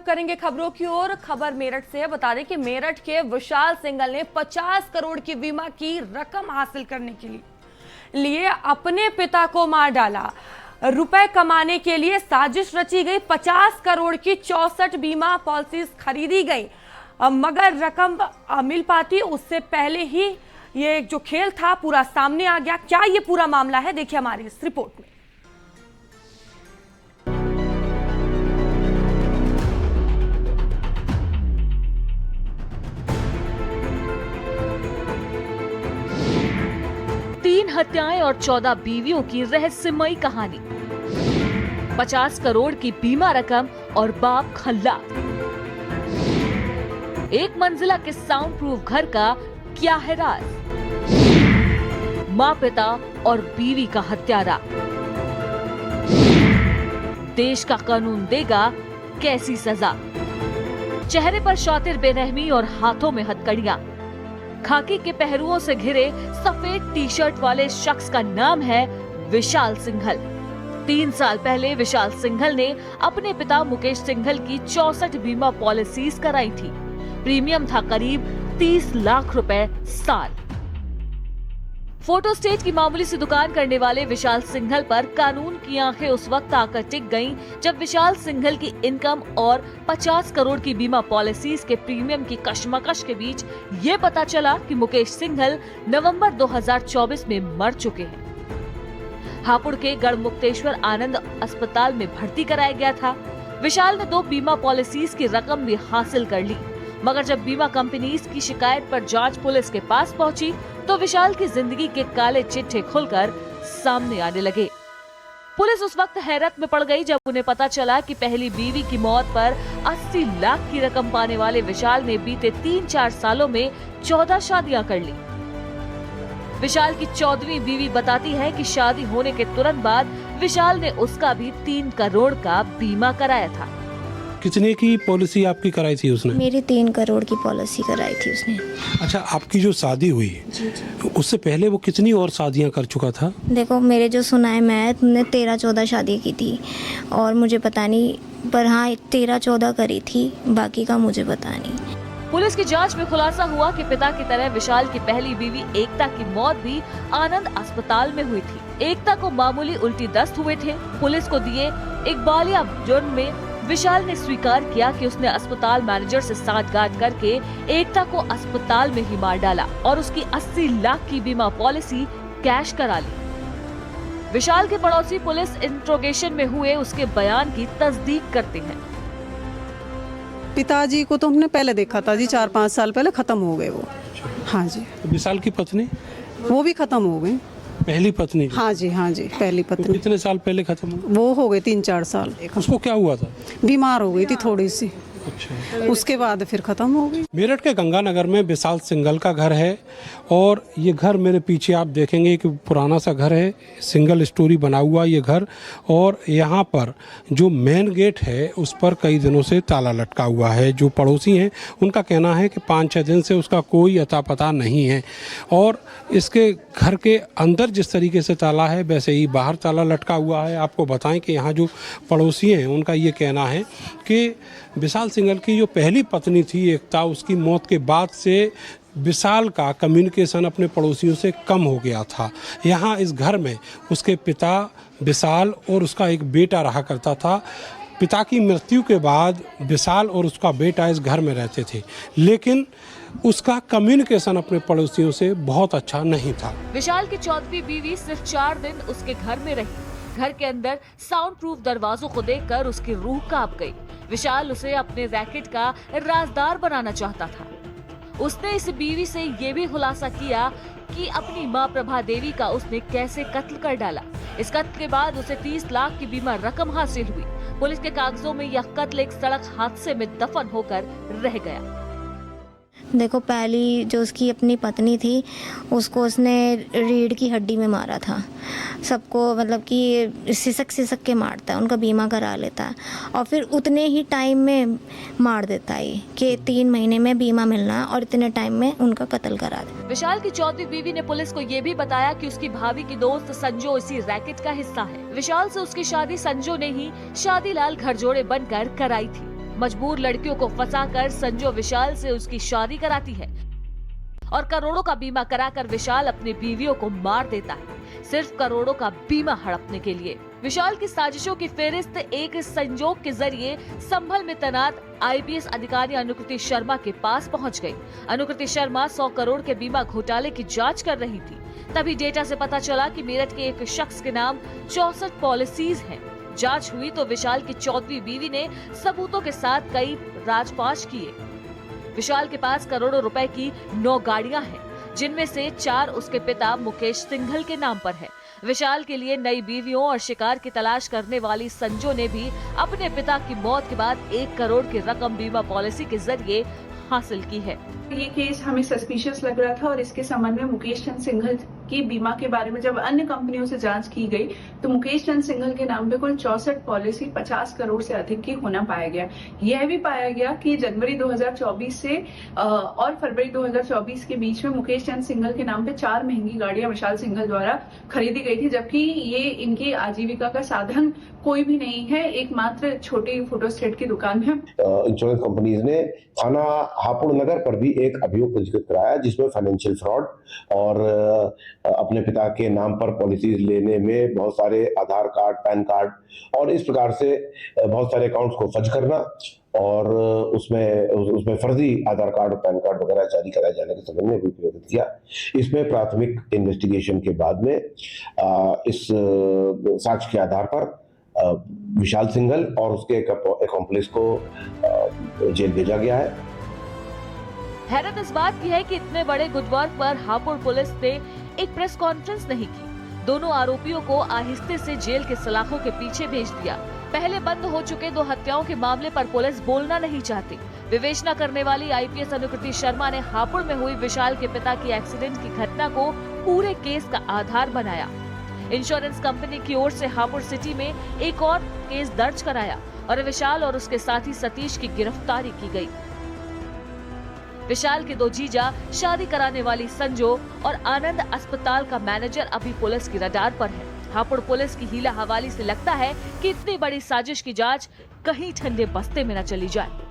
रुख करेंगे खबरों की ओर। खबर मेरठ से है। बता दें कि मेरठ के विशाल सिंघल ने 50 करोड़ की बीमा की रकम हासिल करने के लिए अपने पिता को मार डाला। रुपए कमाने के लिए साजिश रची गई। 50 करोड़ की 64 बीमा पॉलिसीज खरीदी गई, मगर रकम मिल पाती उससे पहले ही ये जो खेल था पूरा सामने आ गया। क्या ये पूरा मामला है, देखिए हमारी इस रिपोर्ट में। तीन हत्याएं और 14 बीवियों की रहस्यमयी कहानी, 50 करोड़ की बीमा रकम और बाप खल्लाद। एक मंजिला के साउंड प्रूफ घर का क्या है राज? माँ पिता और बीवी का हत्यारा। देश का कानून देगा कैसी सजा? चेहरे पर शातिर बेरहमी और हाथों में हथकड़ियां। खाकी के पहरुओं से घिरे सफेद टी शर्ट वाले शख्स का नाम है विशाल सिंघल। 3 साल पहले विशाल सिंघल ने अपने पिता मुकेश सिंघल की 64 बीमा पॉलिसीज कराई थी। प्रीमियम था करीब 30 लाख रुपए साल। फोटो स्टेट की मामूली सी दुकान करने वाले विशाल सिंघल पर कानून की आंखें उस वक्त आकर टिक गईं जब विशाल सिंघल की इनकम और 50 करोड़ की बीमा पॉलिसीज के प्रीमियम की कशमकश के बीच ये पता चला कि मुकेश सिंघल नवंबर 2024 में मर चुके हैं। हापुड़ के गढ़मुक्तेश्वर आनंद अस्पताल में भर्ती कराया गया था। विशाल ने 2 बीमा पॉलिसीज की रकम भी हासिल कर ली, मगर जब बीमा कंपनीज की शिकायत पर जांच पुलिस के पास पहुंची तो विशाल की जिंदगी के काले चिट्ठे खुलकर सामने आने लगे। पुलिस उस वक्त हैरत में पड़ गई जब उन्हें पता चला कि पहली बीवी की मौत पर 80 लाख की रकम पाने वाले विशाल ने बीते 3-4 सालों में 14 शादियां कर ली। विशाल की 14वीं बीवी बताती है कि शादी होने के तुरंत बाद विशाल ने उसका भी 3 करोड़ का बीमा कराया था। कितने की पॉलिसी आपकी कराई थी उसने? मेरी 3 करोड़ की पॉलिसी कराई थी उसने। अच्छा, आपकी जो शादी हुई जी। उससे पहले वो कितनी और शादियां कर चुका था? देखो, मेरे जो सुनाए मैं तुमने 13-14 शादी की थी और मुझे पता नहीं, पर हाँ 13-14 करी थी, बाकी का मुझे पता नहीं। पुलिस की जांच में खुलासा हुआ कि पिता की तरह विशाल की पहली बीवी एकता की मौत भी आनंद अस्पताल में हुई थी। एकता को मामूली उल्टी दस्त हुए थे। पुलिस को दिए एक बालिया जुर्म में विशाल ने स्वीकार किया कि उसने अस्पताल मैनेजर से साठगांठ करके एकता को अस्पताल में ही मार डाला और उसकी 80 लाख की बीमा पॉलिसी कैश करा ली। विशाल के पड़ोसी पुलिस इंट्रोगेशन में हुए उसके बयान की तस्दीक करते हैं। पिताजी को तो हमने पहले देखा था जी, 4-5 साल पहले खत्म हो गए वो। हाँ जी। विशाल की पत्नी? वो भी खत्म हो गई। पहली पत्नी? हाँ जी, पहली पत्नी। कितने साल पहले खत्म हुई? वो हो गए 3-4 साल। उसको क्या हुआ था? बीमार हो गई थी थोड़ी सी। अच्छा। उसके बाद फिर खत्म हो गई। मेरठ के गंगानगर में विशाल सिंघल का घर है और ये घर मेरे पीछे आप देखेंगे कि पुराना सा घर है, सिंगल स्टोरी बना हुआ ये घर। और यहाँ पर जो मेन गेट है उस पर कई दिनों से ताला लटका हुआ है। जो पड़ोसी हैं उनका कहना है कि 5-6 दिन से उसका कोई अता पता नहीं है। और इसके घर के अंदर जिस तरीके से ताला है वैसे ही बाहर ताला लटका हुआ है। आपको बताएं कि यहाँ जो पड़ोसी हैं उनका ये कहना है कि विशाल सिंघल की जो पहली पत्नी थी एकता, उसकी मौत के बाद से विशाल का कम्युनिकेशन अपने पड़ोसियों से कम हो गया था। यहाँ इस घर में उसके पिता विशाल और उसका एक बेटा रहा करता था। पिता की मृत्यु के बाद विशाल और उसका बेटा इस घर में रहते थे, लेकिन उसका कम्युनिकेशन अपने पड़ोसियों से बहुत अच्छा नहीं था। विशाल की 14वीं बीवी सिर्फ 4 दिन उसके घर में रही। घर के अंदर साउंड प्रूफ दरवाजों को देखकर उसकी रूह कांप गई। विशाल उसे अपने रैकेट का राजदार बनाना चाहता था। उसने इस बीवी से ये भी खुलासा किया कि अपनी मां प्रभा देवी का उसने कैसे कत्ल कर डाला। इस कत्ल के बाद उसे 30 लाख की बीमा रकम हासिल हुई। पुलिस के कागजों में यह कत्ल एक सड़क हादसे में दफन होकर रह गया। देखो, पहली जो उसकी अपनी पत्नी थी उसको उसने रीढ़ की हड्डी में मारा था। सबको मतलब कि सिसक के मारता है, उनका बीमा करा लेता है और फिर उतने ही टाइम में मार देता है कि 3 महीने में बीमा मिलना है और इतने टाइम में उनका कत्ल करा दे। विशाल की 14वीं बीवी ने पुलिस को ये भी बताया कि उसकी भाभी की दोस्त संजो इसी रैकेट का हिस्सा है। विशाल से उसकी शादी संजो ने ही शादीलाल घरजोड़े बनकर कराई थी। मजबूर लड़कियों को फंसाकर संजू विशाल से उसकी शादी कराती है और करोड़ों का बीमा कराकर विशाल अपनी बीवियों को मार देता है, सिर्फ करोड़ों का बीमा हड़पने के लिए। विशाल की साजिशों की फेरिस्त एक संजोग के जरिए संभल में तैनात आईपीएस अधिकारी अनुकृति शर्मा के पास पहुंच गई। अनुकृति शर्मा 100 करोड़ के बीमा घोटाले की जांच कर रही थी। तभी डेटा से पता चला कि मेरठ के एक शख्स के नाम 64 पॉलिसीज हैं। जांच हुई तो विशाल की 4वीं बीवी ने सबूतों के साथ कई राजपाश किए। विशाल के पास करोड़ों रुपए की 9 गाड़ियां हैं, जिनमें से 4 उसके पिता मुकेश सिंघल के नाम पर है। विशाल के लिए नई बीवियों और शिकार की तलाश करने वाली संजू ने भी अपने पिता की मौत के बाद 1 करोड़ की रकम बीमा पॉलिसी के जरिए हासिल की है। ये केस हमें सस्पिशियस लग रहा था और इसके संबंध में मुकेश चंद सिंघल की बीमा के बारे में जब अन्य कंपनियों से जांच की गई तो मुकेश चंद सिंघल के नाम पे कुल 64 पॉलिसी 50 करोड़ से अधिक की होना पाया गया। यह भी पाया गया कि जनवरी 2024 से और फरवरी 2024 के बीच में मुकेश चंद सिंघल के नाम पे 4 महंगी गाड़ियां विशाल सिंघल द्वारा खरीदी गई थी, जबकि ये इनकी आजीविका का साधन कोई भी नहीं है, एकमात्र छोटी फोटोस्टेट की दुकान है। इंश्योरेंस कंपनीज ने थाना हापुड़ नगर पर भी एक अभियोग पंजीकृत कराया, जिसमें फाइनेंशियल फ्रॉड और अपने पिता के नाम पर पॉलिसीज लेने में बहुत सारे आधार कार्ड, पैन कार्ड और इस प्रकार से बहुत सारे अकाउंट्स को फर्ज करना और उसमें फर्जी आधार कार्ड और पैन कार्ड वगैरह जारी कराए जाने के संबंध में भी प्रेरित किया। इसमें प्राथमिक इन्वेस्टिगेशन के बाद में इस साक्ष्य के आधार पर विशाल सिंघल और उसके अकॉम्प्लिस को जेल भेजा गया है। हैरत इस बात की है कि इतने बड़े गुजवर्क पर हापुड़ पुलिस ने एक प्रेस कॉन्फ्रेंस नहीं की। दोनों आरोपियों को आहिस्ते से जेल के सलाखों के पीछे भेज दिया। पहले बंद हो चुके 2 हत्याओं के मामले पर पुलिस बोलना नहीं चाहती। विवेचना करने वाली आईपीएस अनुकृति शर्मा ने हापुड़ में हुई विशाल के पिता की एक्सीडेंट की घटना को पूरे केस का आधार बनाया। इंश्योरेंस कंपनी की ओर से हापुड़ सिटी में एक और केस दर्ज कराया और विशाल और उसके साथी सतीश की गिरफ्तारी की गई। विशाल के 2 जीजा, शादी कराने वाली संजू और आनंद अस्पताल का मैनेजर अभी पुलिस की रडार पर है। हापुड़ पुलिस की हीला हवाली से लगता है कि इतनी बड़ी साजिश की जांच कहीं ठंडे बस्ते में न चली जाए।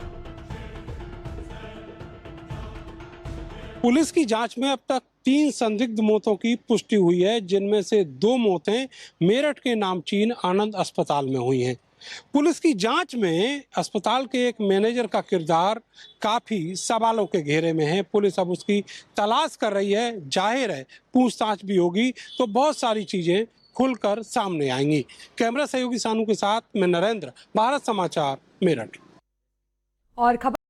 पुलिस की जांच में अब तक 3 संदिग्ध मौतों की पुष्टि हुई है, जिनमें से 2 मौतें मेरठ के नामचीन आनंद अस्पताल में हुई हैं। पुलिस की जांच में अस्पताल के एक मैनेजर का किरदार काफी सवालों के घेरे में है। पुलिस अब उसकी तलाश कर रही है। जाहिर है पूछताछ भी होगी तो बहुत सारी चीजें खुलकर सामने आएंगी। कैमरा सहयोगी सानू के साथ मैं नरेंद्र, भारत समाचार, मेरठ। और खबर